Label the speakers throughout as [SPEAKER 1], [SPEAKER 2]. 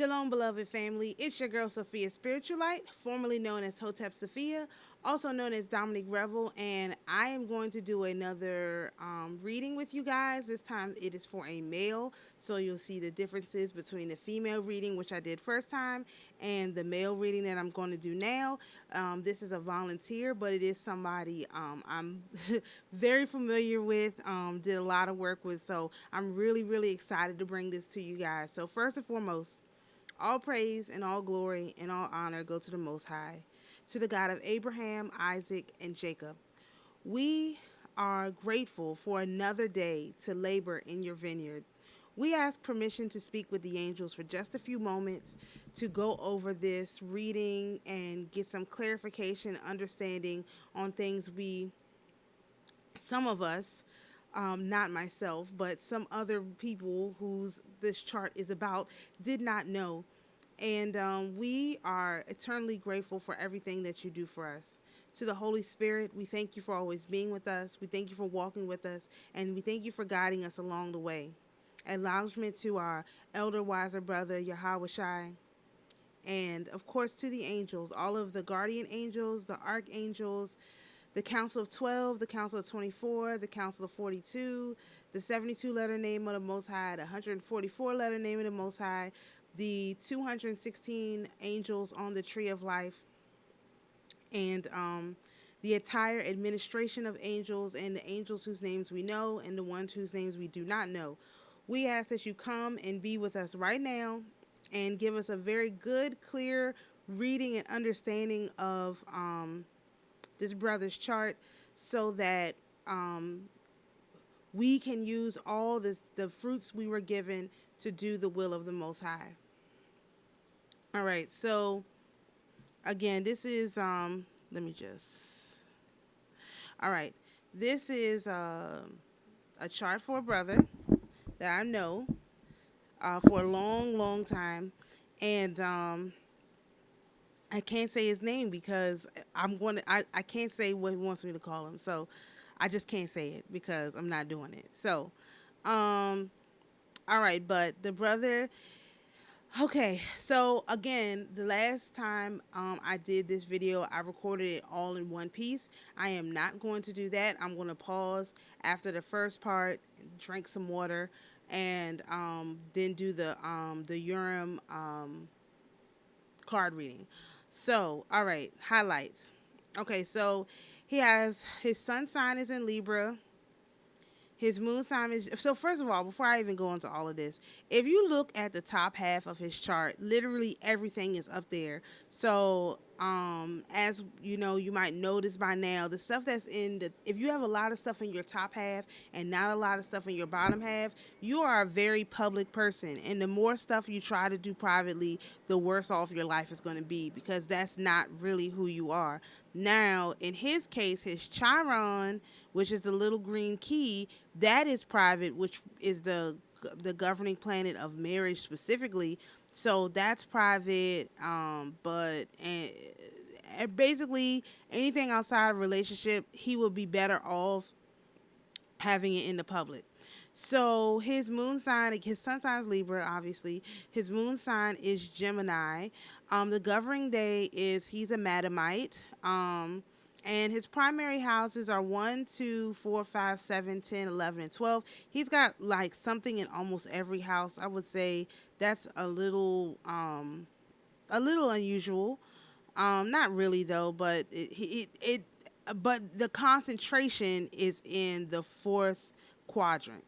[SPEAKER 1] Shalom, beloved family. It's your girl, Sophia Spiritualite, formerly known as Hotep Sophia, also known as Dominic Revel, and I am going to do another reading with you guys. This time it is for a male, so you'll see the differences between the female reading, which I did first time, and the male reading that I'm going to do now. This is a volunteer, but it is somebody I'm very familiar with, did a lot of work with, so I'm really, really excited to bring this to you guys. So first and foremost, all praise and all glory and all honor go to the Most High, to the God of Abraham, Isaac, and Jacob. We are grateful for another day to labor in your vineyard. We ask permission to speak with the angels for just a few moments to go over this reading and get some clarification, understanding on things some of us, not myself, but some other people whose this chart is about, did not know. And we are eternally grateful for everything that you do for us. To the Holy Spirit, we thank you for always being with us. We thank you for walking with us. And we thank you for guiding us along the way. Acknowledgement to our elder, wiser brother, Yahweh Shai. And, of course, to the angels, all of the guardian angels, the archangels, the Council of 12, the Council of 24, the Council of 42, the 72-letter name of the Most High, the 144-letter name of the Most High, the 216 angels on the Tree of Life, and the entire administration of angels and the angels whose names we know and the ones whose names we do not know. We ask that you come and be with us right now and give us a very good, clear reading and understanding of this brother's chart so that we can use all the fruits we were given to do the will of the Most High. All right, so again, this is all right, this is a chart for a brother that I know for a long time, and I can't say his name because I can't say what he wants me to call him. So I just can't say it because I'm not doing it. So, all right. But the brother, okay. So again, the last time I did this video, I recorded it all in one piece. I am not going to do that. I'm going to pause after the first part, drink some water, and then do the Urim card reading. So, all right, highlights. Okay, so he has his sun sign is in Libra. His moon sign is, so first of all, before I even go into all of this, if you look at the top half of his chart, literally everything is up there. So, as you know, you might notice by now, the stuff that's if you have a lot of stuff in your top half and not a lot of stuff in your bottom half, you are a very public person. And the more stuff you try to do privately, the worse off your life is going to be because that's not really who you are. Now, in his case, his Chiron, which is the little green key, that is private, which is the governing planet of marriage specifically. So that's private, but basically anything outside of relationship, he will be better off having it in the public. So his moon sign, his sun sign is Libra, obviously. His moon sign is Gemini. The governing day is he's a Madamite. And his primary houses are 1, 2, 4, 5, 7, 10, 11, and 12. He's got like something in almost every house. I would say that's a little unusual. Not really though, but but the concentration is in the fourth quadrant.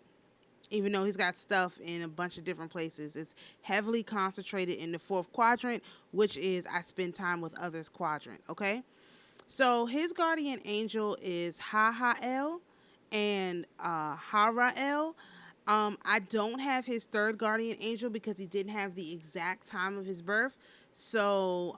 [SPEAKER 1] Even though he's got stuff in a bunch of different places, it's heavily concentrated in the fourth quadrant, which is I spend time with others quadrant. Okay. So his guardian angel is Hahael and Harael. I don't have his third guardian angel because he didn't have the exact time of his birth. So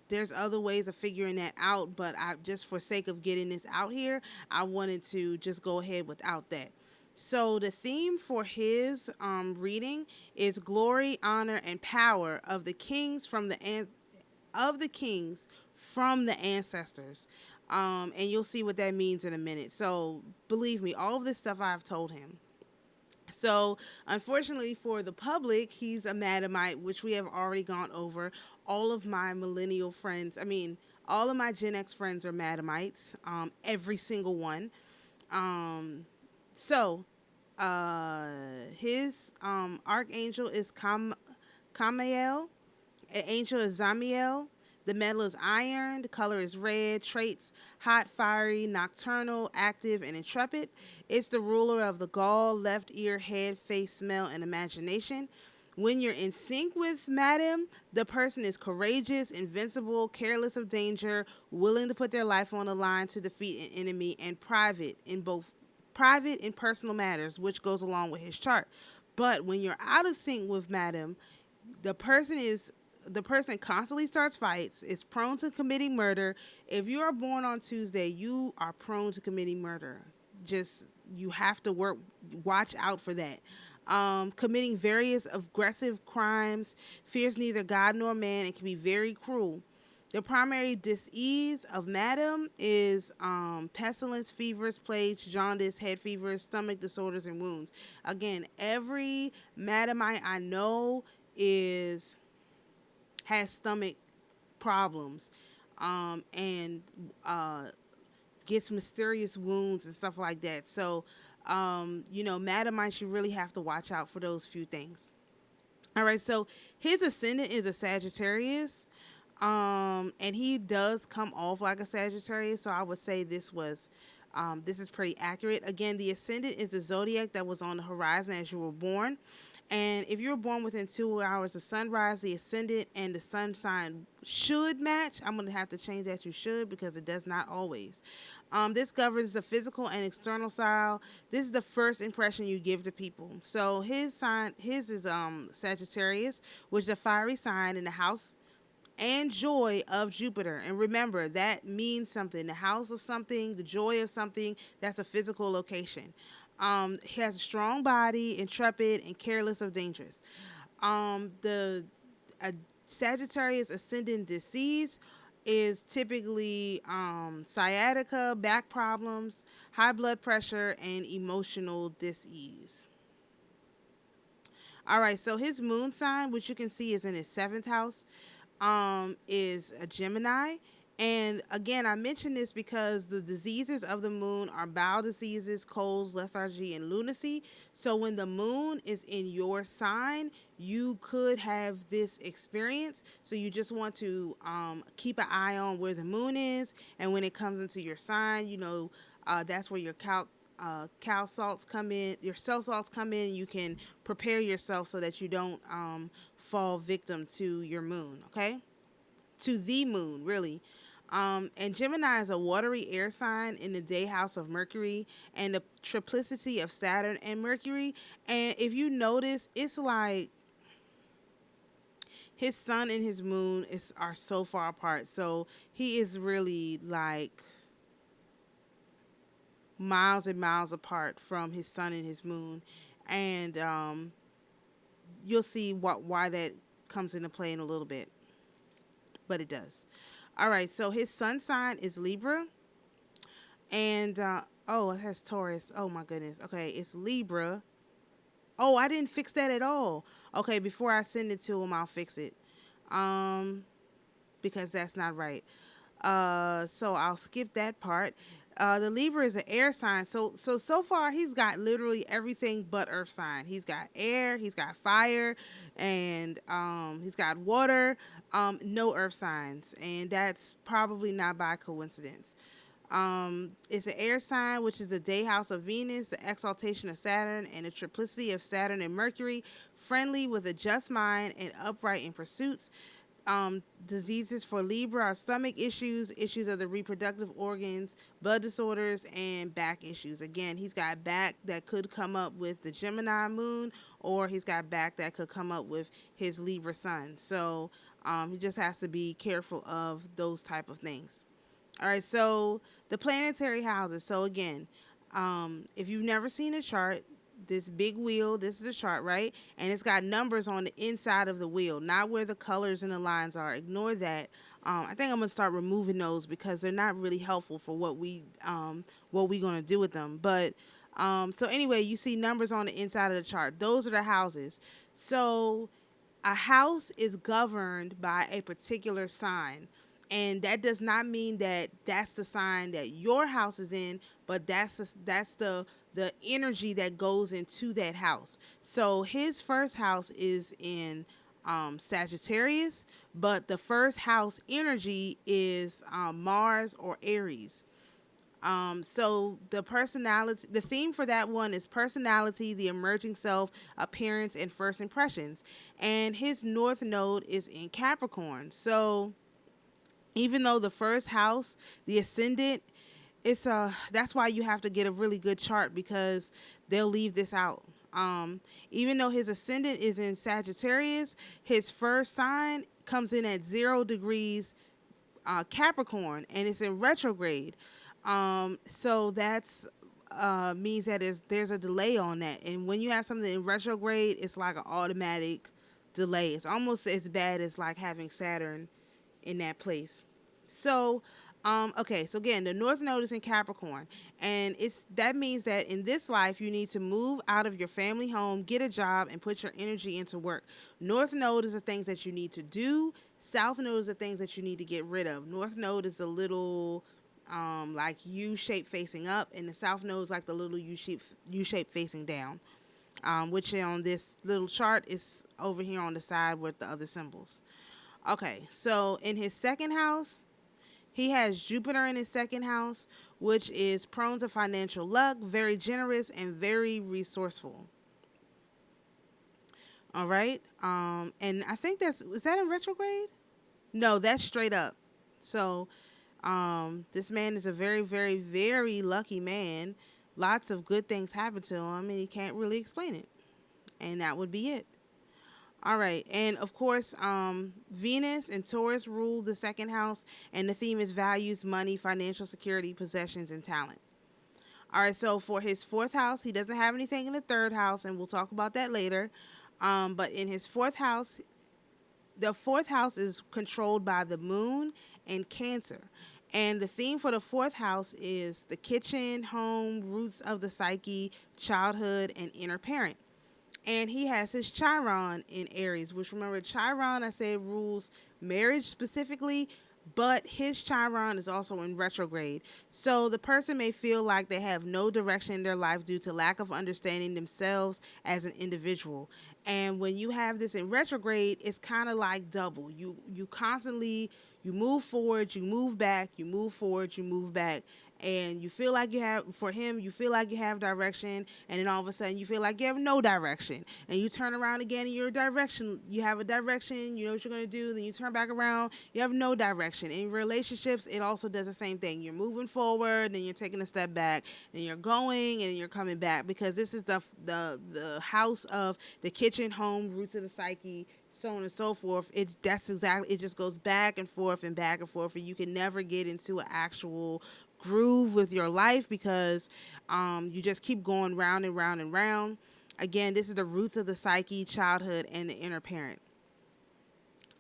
[SPEAKER 1] there's other ways of figuring that out, but I just for sake of getting this out here, I wanted to just go ahead without that. So the theme for his reading is glory, honor, and power of the kings from the ancestors. And you'll see what that means in a minute. So believe me, all of this stuff I've told him. So, unfortunately for the public, he's a Madamite, which we have already gone over. All of my millennial friends, all of my Gen X friends are Madamites, every single one. Um, so, uh, his archangel is Kamael. An angel is Zamiel. The metal is iron. The color is red. Traits: hot, fiery, nocturnal, active, and intrepid. It's the ruler of the gall, left ear, head, face, smell, and imagination. When you're in sync with Madam, the person is courageous, invincible, careless of danger, willing to put their life on the line to defeat an enemy, and private and personal matters, which goes along with his chart. But when you're out of sync with Madam, the person is the person constantly starts fights, is prone to committing murder. If you are born on Tuesday, you are prone to committing murder. Just, you have to watch out for that. Committing various aggressive crimes, fears neither God nor man, and can be very cruel. The primary disease of Madam is pestilence, fevers, plagues, jaundice, head fevers, stomach disorders, and wounds. Again, every Madamite I know is has stomach problems, and gets mysterious wounds and stuff like that. So, Madamites, you really have to watch out for those few things. All right, so his ascendant is a Sagittarius, and he does come off like a Sagittarius. So I would say this is pretty accurate. Again, the ascendant is the zodiac that was on the horizon as you were born. And if you were born within 2 hours of sunrise, the ascendant and the sun sign should match. I'm going to have to change that to should, because it does not always. This governs the physical and external style. This is the first impression you give to people. So his is Sagittarius, which is a fiery sign in the house and joy of Jupiter. And remember, that means something. The house of something, the joy of something, that's a physical location. He has a strong body, intrepid, and careless of dangers. The Sagittarius ascendant disease is typically sciatica, back problems, high blood pressure, and emotional dis-ease. All right, so his moon sign, which you can see is in his seventh house, is a Gemini. And again, I mention this because the diseases of the moon are bowel diseases, colds, lethargy, and lunacy. So when the moon is in your sign, you could have this experience. So you just want to keep an eye on where the moon is. And when it comes into your sign, that's where your cow salts come in, your cell salts come in. You can prepare yourself so that you don't fall victim to your moon, okay? To the moon, really. And Gemini is a watery air sign in the day house of Mercury and the triplicity of Saturn and Mercury. And if you notice, it's like his sun and his moon are so far apart. So he is really like miles and miles apart from his sun and his moon. And you'll see why that comes into play in a little bit. But it does. All right, so his sun sign is Libra. And, it has Taurus. Oh, my goodness. Okay, it's Libra. Oh, I didn't fix that at all. Okay, before I send it to him, I'll fix it. Because that's not right. So I'll skip that part. The Libra is an air sign. So far he's got literally everything but earth sign. He's got air, he's got fire, and he's got water. No earth signs, and that's probably not by coincidence. It's an air sign, which is the day house of Venus, the exaltation of Saturn, and the triplicity of Saturn and Mercury. Friendly with a just mind and upright in pursuits. Diseases for Libra are stomach issues, issues of the reproductive organs, blood disorders, and back issues. Again, he's got back that could come up with the Gemini moon, or he's got back that could come up with his Libra sun. So he just has to be careful of those type of things. All right, so the planetary houses. So again, if you've never seen a chart, this big wheel, this is a chart, right? And it's got numbers on the inside of the wheel, not where the colors and the lines are. Ignore that. I think I'm gonna start removing those because they're not really helpful for what we're gonna do with them. But So anyway, you see numbers on the inside of the chart. Those are the houses. So a house is governed by a particular sign. And that does not mean that that's the sign that your house is in, but that's the energy that goes into that house. So his first house is in Sagittarius, but the first house energy is Mars or Aries. So the theme for that one is personality, the emerging self, appearance, and first impressions. And his north node is in Capricorn. So even though the first house, the ascendant, that's why you have to get a really good chart because they'll leave this out. Even though his ascendant is in Sagittarius, his first sign comes in at 0 degrees Capricorn, and it's in retrograde. So that's means that there's a delay on that. And when you have something in retrograde, it's like an automatic delay. It's almost as bad as like having Saturn in that place. So, okay, so again, the North Node is in Capricorn, and that means that in this life you need to move out of your family home, get a job, and put your energy into work. North Node is the things that you need to do. South Node is the things that you need to get rid of. North Node is the little like U shape facing up, and the South Node is like the little U shape facing down. Which on this little chart is over here on the side with the other symbols. Okay, so in his second house, he has Jupiter in his second house, which is prone to financial luck, very generous, and very resourceful. All right. And I think is that in retrograde? No, that's straight up. So, this man is a very, very, very lucky man. Lots of good things happen to him, and he can't really explain it. And that would be it. All right. And of course, Venus and Taurus rule the second house, and the theme is values, money, financial security, possessions, and talent. All right. So for his fourth house, he doesn't have anything in the third house, and we'll talk about that later. But in his fourth house, the fourth house is controlled by the moon and Cancer. And the theme for the fourth house is the kitchen, home, roots of the psyche, childhood, and inner parent. And he has his Chiron in Aries, which, remember, Chiron, I said, rules marriage specifically, but his Chiron is also in retrograde. So the person may feel like they have no direction in their life due to lack of understanding themselves as an individual. And when you have this in retrograde, it's kind of like double. You constantly, you move forward, you move back, you move forward, you move back. And you feel like for him, you feel like you have direction, and then all of a sudden you feel like you have no direction. And you turn around again in your direction, you have a direction, you know what you're going to do, then you turn back around, you have no direction. In relationships, it also does the same thing. You're moving forward, then you're taking a step back, and you're going, and you're coming back, because this is the house of the kitchen, home, roots of the psyche, so on and so forth. It just goes back and forth, and you can never get into an actual groove with your life, because you just keep going round and round and round. Again, this is the roots of the psyche, childhood, and the inner parent.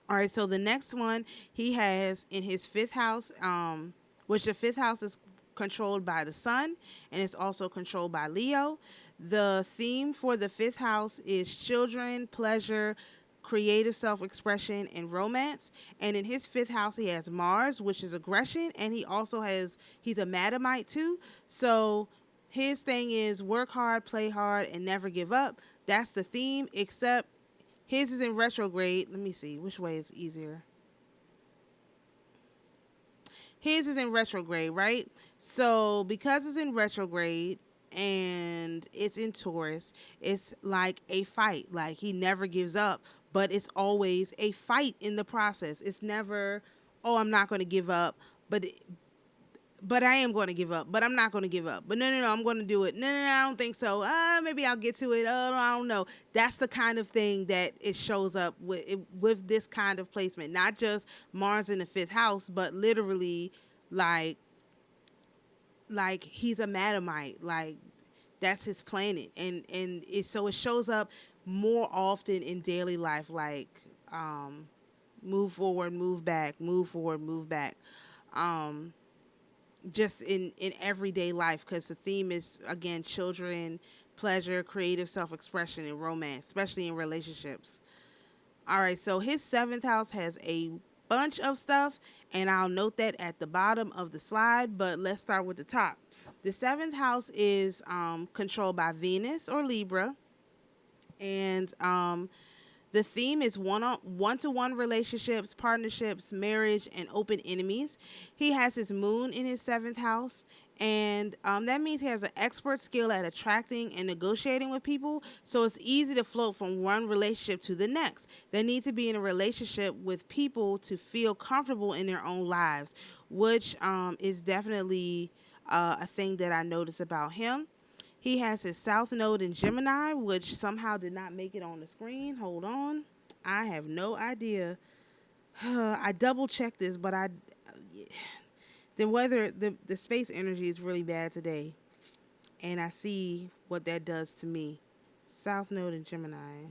[SPEAKER 1] All right, so the next one he has in his fifth house, which the fifth house is controlled by the sun, and it's also controlled by Leo. The theme for the fifth house is children, pleasure, creative self-expression, and romance. And in his fifth house, he has Mars, which is aggression, and he's a Madamite too. So his thing is work hard, play hard, and never give up. That's the theme, except his is in retrograde. Let me see, which way is easier? His is in retrograde, right? So because it's in retrograde and it's in Taurus, it's like a fight. Like, he never gives up, but it's always a fight in the process. It's never, oh, I'm not going to give up, but I am going to give up, but I'm not going to give up. But no, I'm going to do it. No, I don't think so. Maybe I'll get to it. I don't know. That's the kind of thing that it shows up with this kind of placement. Not just Mars in the fifth house, but literally like he's a Madamite. Like, that's his planet. So it shows up more often in daily life, like move forward, move back, move forward, move back. just in everyday life, because the theme is, again, children, pleasure, creative self-expression, and romance, especially in relationships. All right, so his seventh house has a bunch of stuff, and I'll note that at the bottom of the slide, but let's start with the top. The seventh house is controlled by Venus or Libra, and the theme is one-to-one relationships, partnerships, marriage, and open enemies. He has his moon in his seventh house, and that means he has an expert skill at attracting and negotiating with people. So it's easy to float from one relationship to the next. They need to be in a relationship with people to feel comfortable in their own lives, which is definitely a thing that I notice about him. He has his South Node in Gemini, which somehow did not make it on the screen. Hold on. I have no idea. I double checked this, but the weather, the space energy is really bad today. And I see what that does to me. South Node in Gemini.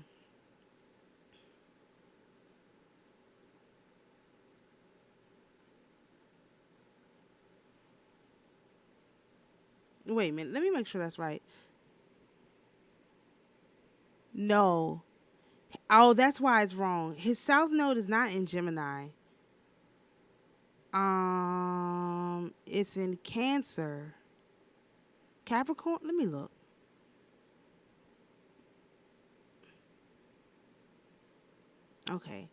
[SPEAKER 1] Wait a minute. Let me make sure that's right. No. Oh, that's why it's wrong. His South Node is not in Gemini. It's in Cancer. Capricorn? Let me look. Okay.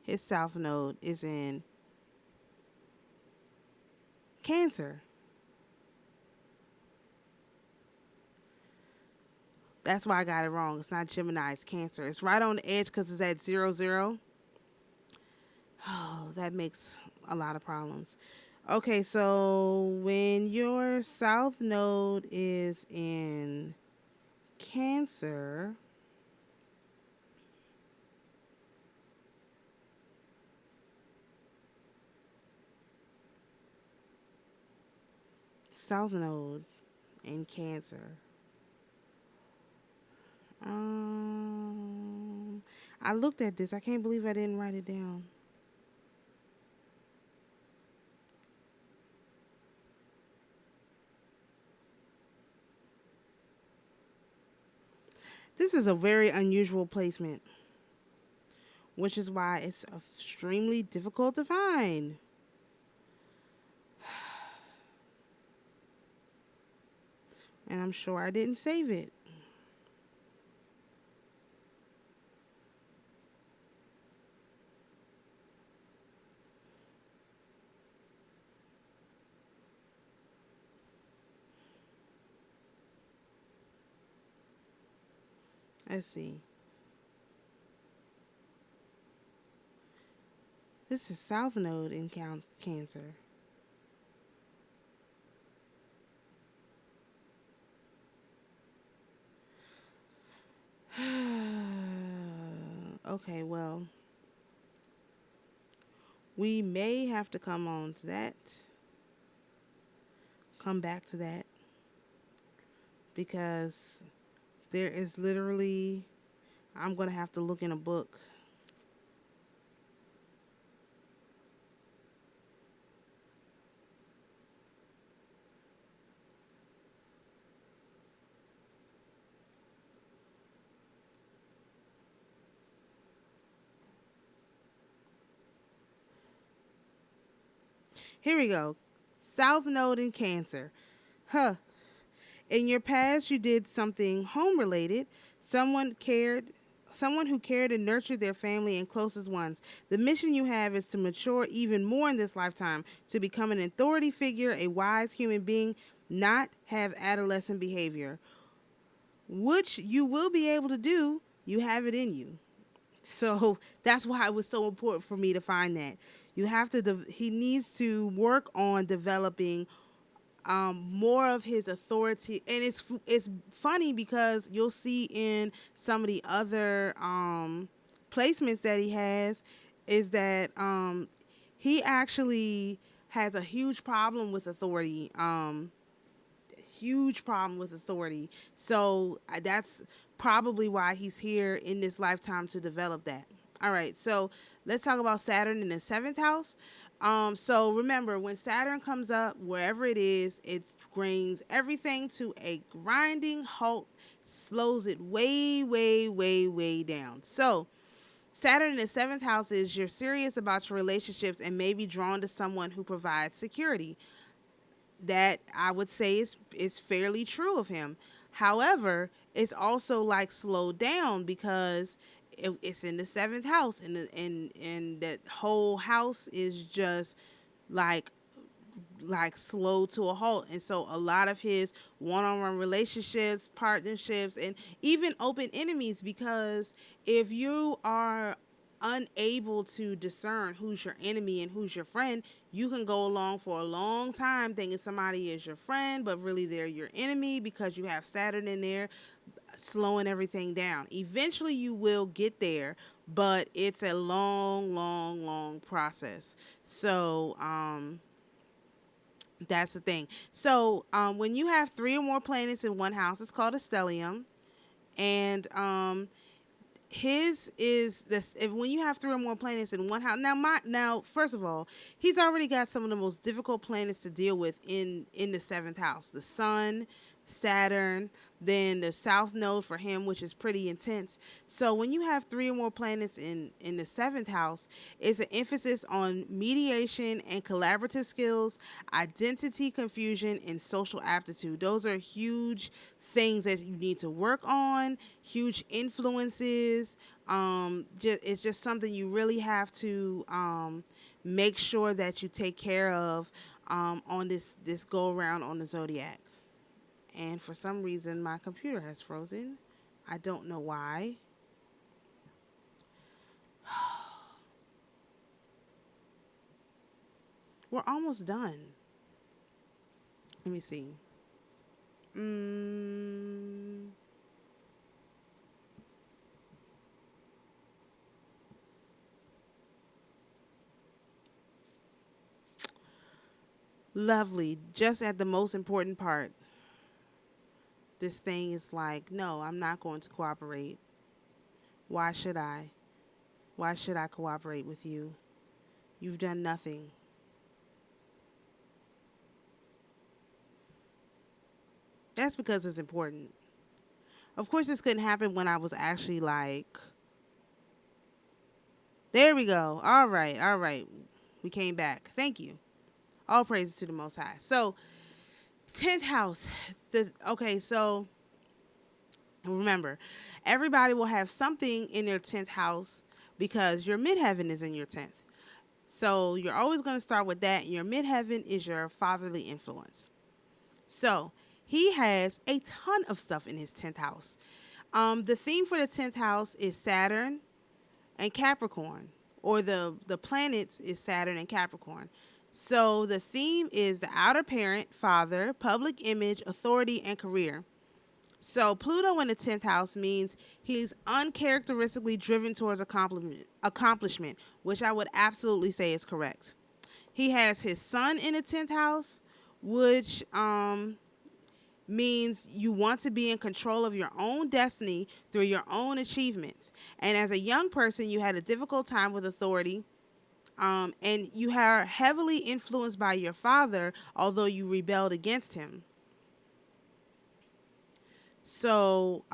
[SPEAKER 1] His South Node is in Cancer. That's why I got it wrong. It's not Gemini, it's Cancer. It's right on the edge because it's at 0, 0. Oh, that makes a lot of problems. Okay, so when your South Node is in Cancer, South Node in Cancer. I looked at this. I can't believe I didn't write it down. This is a very unusual placement, which is why it's extremely difficult to find. And I'm sure I didn't save it. Let's see. This is South Node in Cancer. Okay, well, we may have to come back to that, because there is literally, I'm going to have to look in a book. Here we go. South Node in Cancer. In your past, you did something home related. Someone who cared and nurtured their family and closest ones. The mission you have is to mature even more in this lifetime, to become an authority figure, a wise human being, not have adolescent behavior, which you will be able to do. You have it in you. So that's why it was so important for me to find that. You have to. He needs to work on developing more of his authority, and it's funny because you'll see in some of the other placements that he has is that he actually has a huge problem with authority. Huge problem with authority. So that's probably why he's here in this lifetime, to develop that. All right, so let's talk about Saturn in the seventh house. So remember, when Saturn comes up, wherever it is, it brings everything to a grinding halt, slows it way, way, way, way down. So Saturn in the seventh house is you're serious about your relationships and may be drawn to someone who provides security. That I would say is fairly true of him. However, it's also like slowed down because it's in the seventh house, and that whole house is just like slow to a halt. And so a lot of his one-on-one relationships, partnerships, and even open enemies, because if you are unable to discern who's your enemy and who's your friend, you can go along for a long time thinking somebody is your friend, but really they're your enemy because you have Saturn in there slowing everything down. Eventually you will get there, but it's a long, long, long process. So, that's the thing. So, when you have 3 or more planets in one house, it's called a stellium. And his is this, if when you have 3 or more planets in one house. Now first of all, he's already got some of the most difficult planets to deal with in the 7th house. The sun, Saturn, then the south node for him, which is pretty intense. So when you have 3 or more planets in the 7th house, it's an emphasis on mediation and collaborative skills, identity confusion, and social aptitude. Those are huge things that you need to work on, huge influences. It's just something you really have to make sure that you take care of on this go around on the zodiac. And for some reason, my computer has frozen. I don't know why. We're almost done. Let me see. Lovely. Just at the most important part. This thing is like, no, I'm not going to cooperate. Why should I? Why should I cooperate with you? You've done nothing. That's because it's important. Of course, this couldn't happen when I was actually like, there we go. All right, all right. We came back. Thank you. All praises to the Most High. So, 10th house. So remember, everybody will have something in their 10th house because your midheaven is in your 10th. So you're always going to start with that. Your midheaven is your fatherly influence. So he has a ton of stuff in his 10th house. The theme for the 10th house is Saturn and Capricorn, or the planets is Saturn and Capricorn. So the theme is the outer parent, father, public image, authority, and career. So Pluto in the 10th house means he's uncharacteristically driven towards accomplishment, which I would absolutely say is correct. He has his sun in the 10th house, which means you want to be in control of your own destiny through your own achievements. And as a young person, you had a difficult time with authority. And you are heavily influenced by your father, although you rebelled against him. So,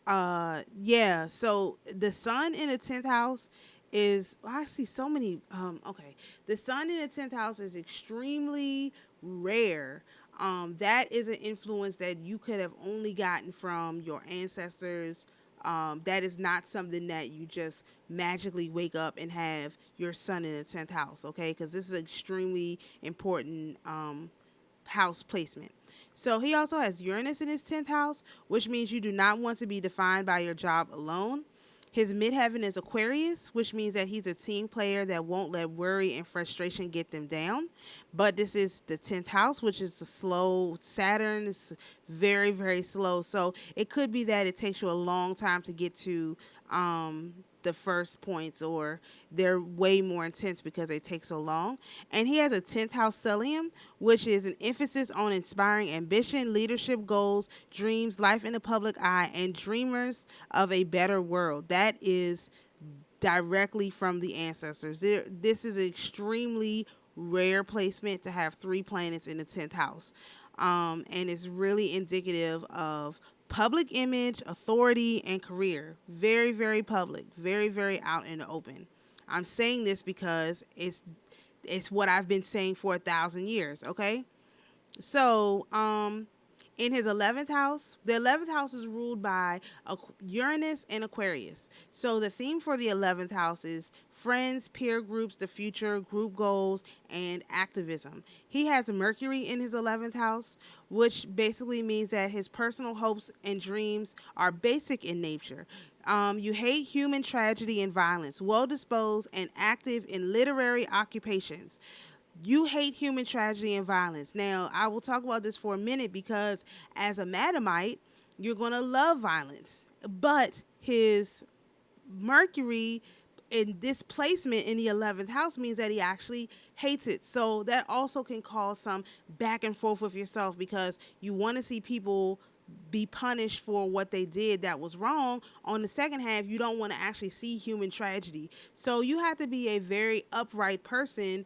[SPEAKER 1] yeah. So the sun in the 10th house is, I see so many. Okay. The sun in the 10th house is extremely rare. That is an influence that you could have only gotten from your ancestors. That is not something that you just magically wake up and have your sun in the 10th house. Okay. Because this is extremely important, house placement. So he also has Uranus in his 10th house, which means you do not want to be defined by your job alone. His midheaven is Aquarius, which means that he's a team player that won't let worry and frustration get them down. But this is the 10th house, which is the slow Saturn. It's very, very slow. So it could be that it takes you a long time to get to the first points, or they're way more intense because they take so long. And he has a 10th house stellium, which is an emphasis on inspiring ambition, leadership goals, dreams, life in the public eye, and dreamers of a better world. That is directly from the ancestors. This is an extremely rare placement to have 3 planets in the 10th house. And it's really indicative of public image, authority, and career. Very, very public, very, very out in the open. I'm saying this because it's what I've been saying for 1,000 years, okay? So, in his 11th house, the 11th house is ruled by Uranus and Aquarius. So the theme for the 11th house is friends, peer groups, the future, group goals, and activism. He has Mercury in his 11th house, which basically means that his personal hopes and dreams are basic in nature. You hate human tragedy and violence, well disposed and active in literary occupations. You hate human tragedy and violence. Now, I will talk about this for a minute because as a Madamite, you're going to love violence. But his Mercury in this placement in the 11th house means that he actually hates it. So that also can cause some back and forth with yourself because you want to see people be punished for what they did that was wrong. On the second half, you don't want to actually see human tragedy. So you have to be a very upright person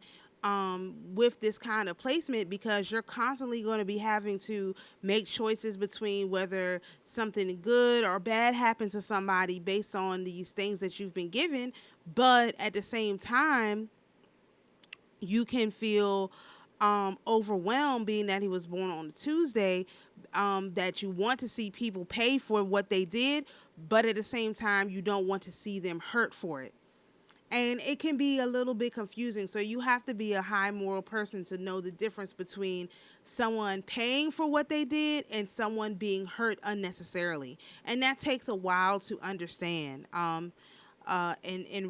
[SPEAKER 1] with this kind of placement because you're constantly going to be having to make choices between whether something good or bad happens to somebody based on these things that you've been given. But at the same time, you can feel overwhelmed being that he was born on a Tuesday, that you want to see people pay for what they did, but at the same time, you don't want to see them hurt for it. And it can be a little bit confusing. So you have to be a high moral person to know the difference between someone paying for what they did and someone being hurt unnecessarily. And that takes a while to understand and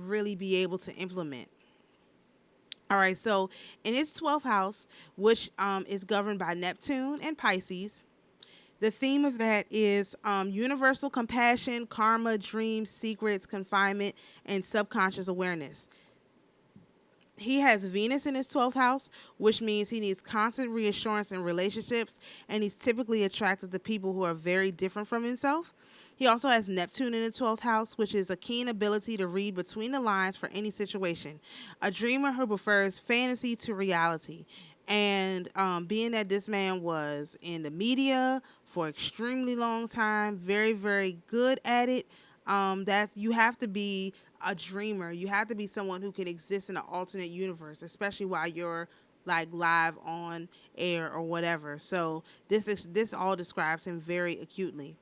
[SPEAKER 1] really be able to implement. All right, so in his 12th house, which is governed by Neptune and Pisces, the theme of that is universal compassion, karma, dreams, secrets, confinement, and subconscious awareness. He has Venus in his 12th house, which means he needs constant reassurance in relationships, and he's typically attracted to people who are very different from himself. He also has Neptune in the 12th house, which is a keen ability to read between the lines for any situation. A dreamer who prefers fantasy to reality. And being that this man was in the media for an extremely long time, very, very good at it, that you have to be a dreamer. You have to be someone who can exist in an alternate universe, especially while you're like live on air or whatever. So this all describes him very acutely.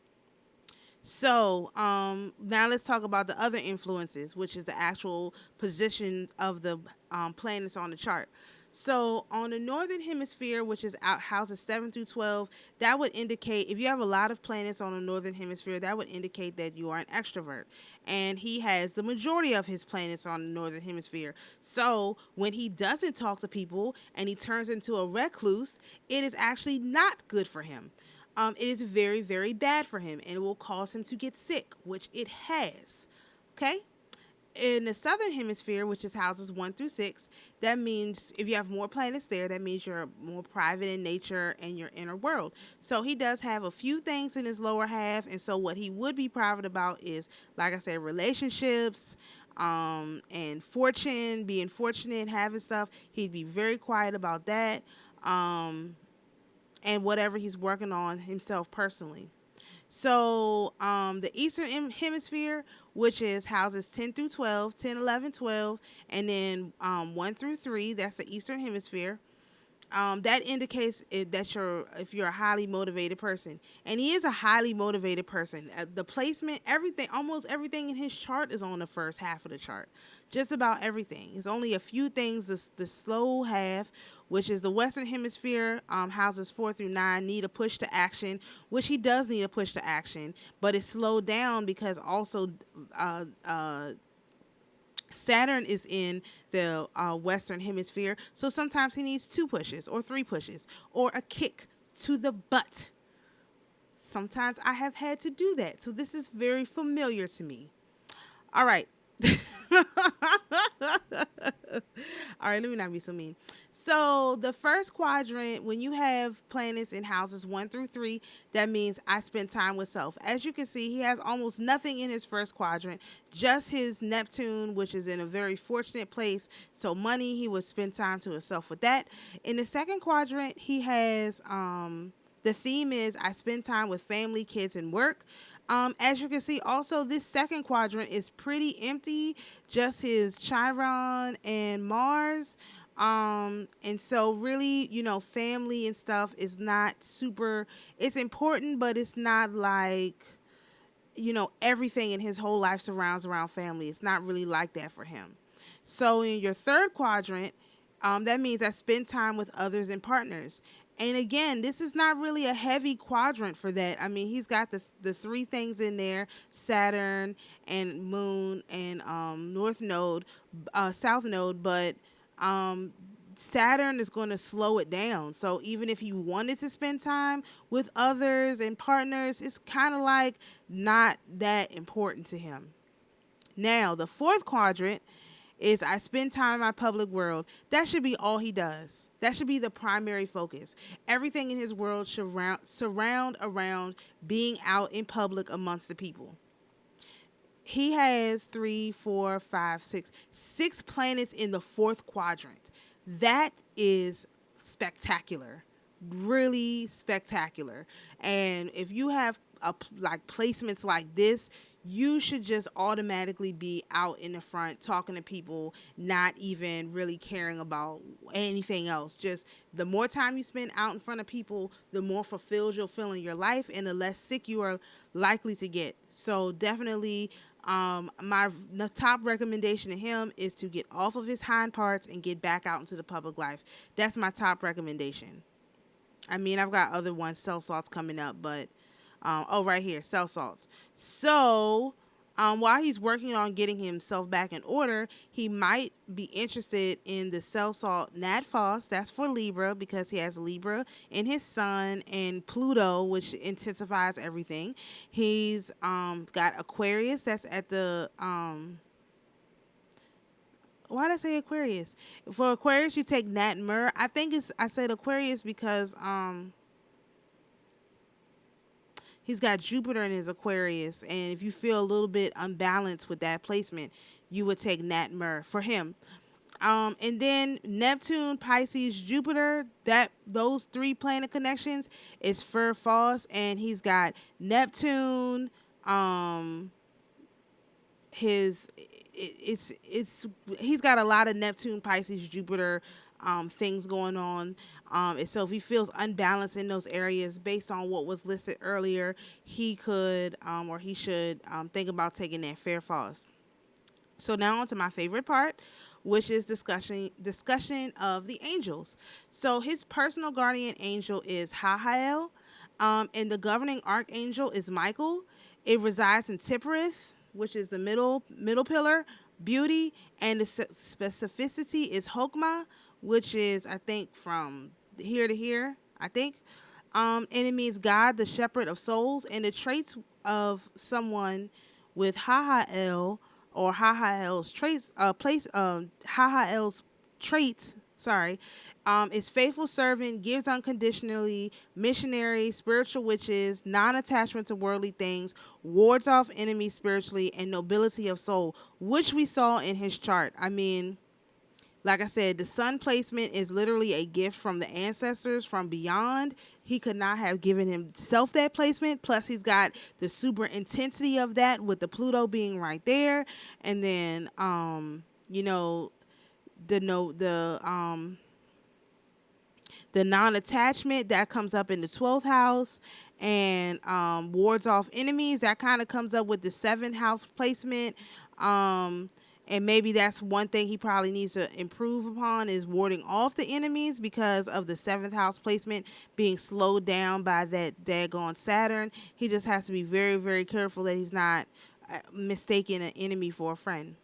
[SPEAKER 1] So now let's talk about the other influences, which is the actual position of the planets on the chart. So on the northern hemisphere, which is out houses 7 through 12, that would indicate if you have a lot of planets on the northern hemisphere, that would indicate that you are an extrovert. And he has the majority of his planets on the northern hemisphere. So when he doesn't talk to people and he turns into a recluse, it is actually not good for him. It is very, very bad for him, and it will cause him to get sick, which it has. Okay? In the southern hemisphere, which is houses 1 through 6, that means if you have more planets there, that means you're more private in nature and your inner world. So he does have a few things in his lower half, and so what he would be private about is, like I said, relationships, and fortune, being fortunate, having stuff. He'd be very quiet about that. And whatever he's working on himself personally. So the Eastern Hemisphere, which is houses 10 through 12, 10, 11, 12, and then 1 through 3, that's the Eastern Hemisphere. That indicates that if you're a highly motivated person. And he is a highly motivated person. The placement, everything, almost everything in his chart is on the first half of the chart. Just about everything. It's only a few things, the slow half, which is the Western Hemisphere, houses 4 through 9, need a push to action, which he does need a push to action, but it's slowed down because also Saturn is in the Western Hemisphere, so sometimes he needs 2 pushes or 3 pushes or a kick to the butt. Sometimes I have had to do that, so this is very familiar to me. All right. All right, let me not be so mean. So the first quadrant, when you have planets in houses 1 through 3, that means I spend time with self. As you can see, he has almost nothing in his first quadrant, just his Neptune, which is in a very fortunate place. So money, he would spend time to himself with that. In the second quadrant, he has the theme is I spend time with family, kids, and work. As you can see, also this second quadrant is pretty empty, just his Chiron and Mars. And so really, family and stuff is not super, it's important, but it's not like, everything in his whole life surrounds around family. It's not really like that for him. So in your third quadrant, that means I spend time with others and partners. And again, this is not really a heavy quadrant for that. I mean, he's got the three things in there: Saturn and Moon and North Node, South Node. But Saturn is going to slow it down. So even if he wanted to spend time with others and partners, it's kind of like not that important to him. Now, the fourth quadrant is I spend time in my public world. That should be all he does. That should be the primary focus. Everything in his world should surround around being out in public amongst the people. He has 6 planets in the fourth quadrant. That is spectacular. Really spectacular. And if you have placements like this, you should just automatically be out in the front talking to people, not even really caring about anything else. Just the more time you spend out in front of people, the more fulfilled you'll feel in your life and the less sick you are likely to get. So definitely the top recommendation to him is to get off of his hind parts and get back out into the public life. That's my top recommendation. I mean, I've got other ones, cell salts coming up, but right here, cell salts. So while he's working on getting himself back in order, he might be interested in the cell salt Nat Phos. That's for Libra, because he has Libra in his sun and Pluto, which intensifies everything. He's got Aquarius. That's at the why did I say Aquarius? For Aquarius, you take Nat Myrrh. I said Aquarius because he's got Jupiter in his Aquarius, and if you feel a little bit unbalanced with that placement, you would take Nat Myrrh for him. And then Neptune, Pisces, Jupiter, those 3 planet connections is for Phos, and he's got Neptune, he's got a lot of Neptune, Pisces, Jupiter things going on. And so if he feels unbalanced in those areas based on what was listed earlier, he could or he should think about taking that fair Phos. So now on to my favorite part, which is discussion of the angels. So his personal guardian angel is Hahael, and the governing archangel is Michael. It resides in Tipperith, which is the middle pillar, beauty, and the specificity is Hokmah, which is, I think, from here to here, I think. And it means God, the shepherd of souls, and the traits of someone with Hahael or Hahael's traits, Hahael's traits, is faithful servant, gives unconditionally, missionary, spiritual witches, non-attachment to worldly things, wards off enemies spiritually, and nobility of soul, which we saw in his chart. I mean, like I said, the sun placement is literally a gift from the ancestors from beyond. He could not have given himself that placement. Plus, he's got the super intensity of that with the Pluto being right there. And then, the non-attachment that comes up in the 12th house, and wards off enemies that kind of comes up with the 7th house placement. And maybe that's one thing he probably needs to improve upon, is warding off the enemies because of the 7th house placement being slowed down by that daggone Saturn. He just has to be very, very careful that he's not mistaking an enemy for a friend.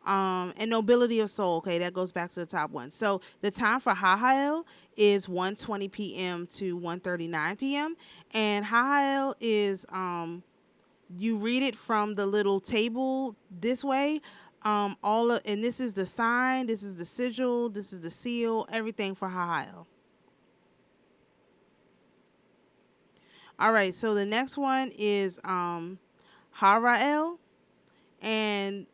[SPEAKER 1] And nobility of soul. Okay, that goes back to the top one. So the time for Hahael is 1:20 p.m. to 1:39 p.m. And Hahael is you read it from the little table this way. And this is the sign, this is the sigil, this is the seal, everything for Hahel. All right, so the next one is Harael. And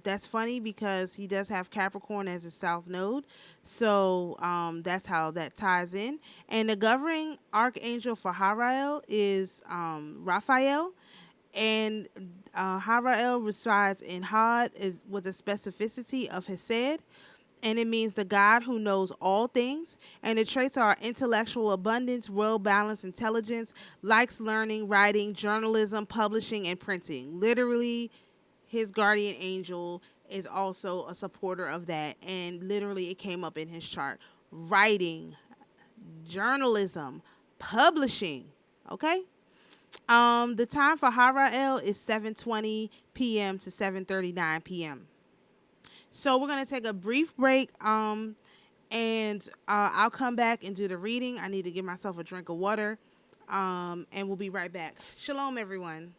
[SPEAKER 1] that's funny because he does have Capricorn as his south node. So that's how that ties in. And the governing archangel for Harael is Raphael. And Harael resides in Had is with a specificity of Hesed. And it means the God who knows all things. And the traits are intellectual abundance, well-balanced intelligence, likes learning, writing, journalism, publishing, and printing. Literally, his guardian angel is also a supporter of that. And literally, it came up in his chart. Writing, journalism, publishing. Okay? The time for Harael is 7:20 p.m. to 7:39 p.m. So we're going to take a brief break, and I'll come back and do the reading. I need to give myself a drink of water, and we'll be right back. Shalom, everyone.